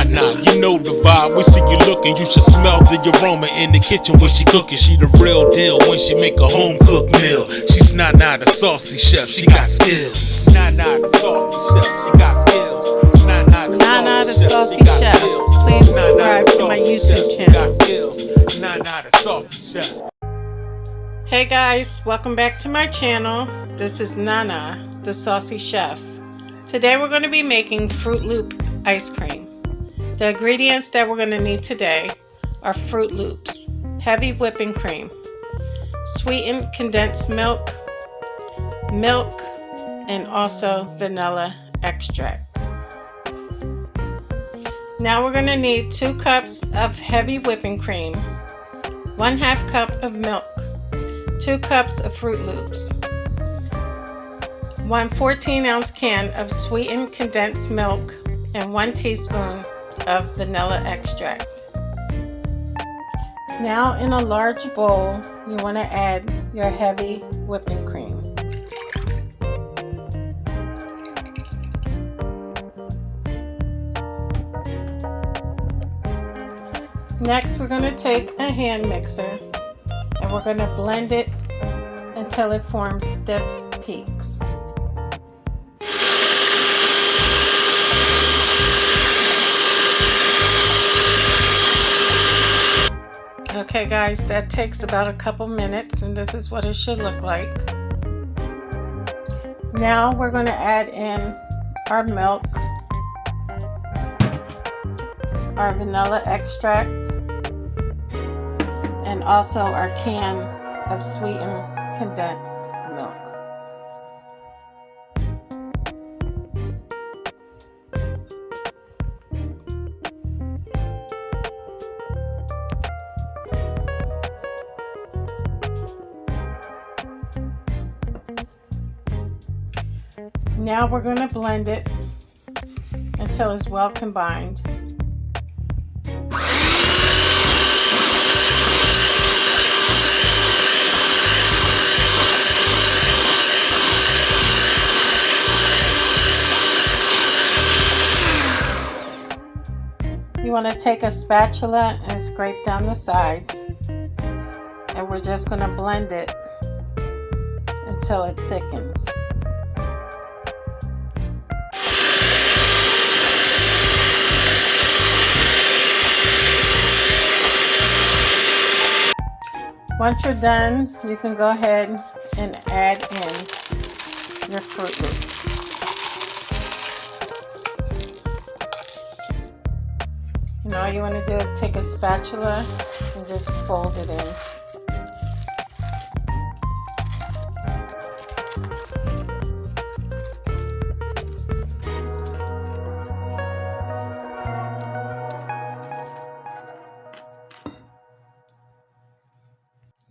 Nana, you know the vibe. We see you looking, you should smell the aroma in the kitchen when she cooking. She the real deal when she make a home cooked meal. She's Nana the saucy chef, she got skills. Nana the saucy chef, she got skills. Nana the Saucy Chef. Please subscribe to my YouTube channel. Nana the Saucy Chef. Hey guys, welcome back to my channel. This is Nana the Saucy Chef. Today we're going to be making Froot Loop ice cream. The ingredients that we're going to need today are Froot Loops, heavy whipping cream, sweetened condensed milk, and also vanilla extract. Now we're going to need 2 cups of heavy whipping cream, 1/2 cup of milk, 2 cups of Froot Loops, 1 14-ounce can of sweetened condensed milk, and 1 teaspoon of vanilla extract. Now in a large bowl, you want to add your heavy whipping cream. Next, we're going to take a hand mixer and we're going to blend it until it forms stiff peaks. Okay guys, that takes about a couple minutes and this is what it should look like. Now we're going to add in our milk, our vanilla extract, and also our can of sweetened condensed milk. Now we're going to blend it until it's well combined. You want to take a spatula and scrape down the sides, and we're just going to blend it until it thickens. Once you're done, you can go ahead and add in your Froot Loops. And all you want to do is take a spatula and just fold it in.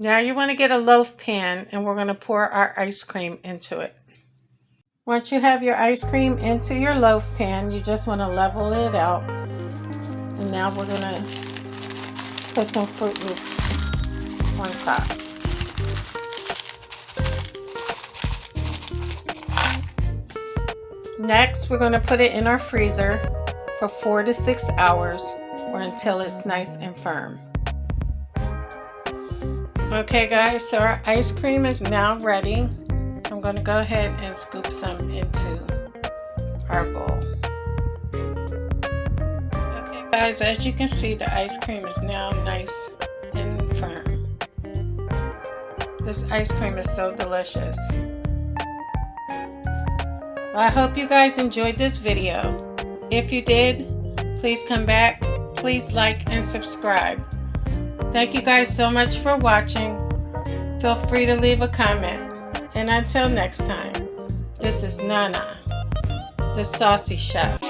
Now you want to get a loaf pan and we're going to pour our ice cream into it. Once you have your ice cream into your loaf pan, you just want to level it out. And now we're going to put some Froot Loops on top. Next, we're going to put it in our freezer for 4 to 6 hours or until it's nice and firm. Okay guys, so our ice cream is now ready. I'm going to go ahead and scoop some into our bowl. Okay guys, as you can see, the ice cream is now nice and firm. This ice cream is so delicious. Well, I hope you guys enjoyed this video. If you did, please come back, please like and subscribe. Thank you guys so much for watching. Feel free to leave a comment. And until next time, this is Nana, the Saucy Chef.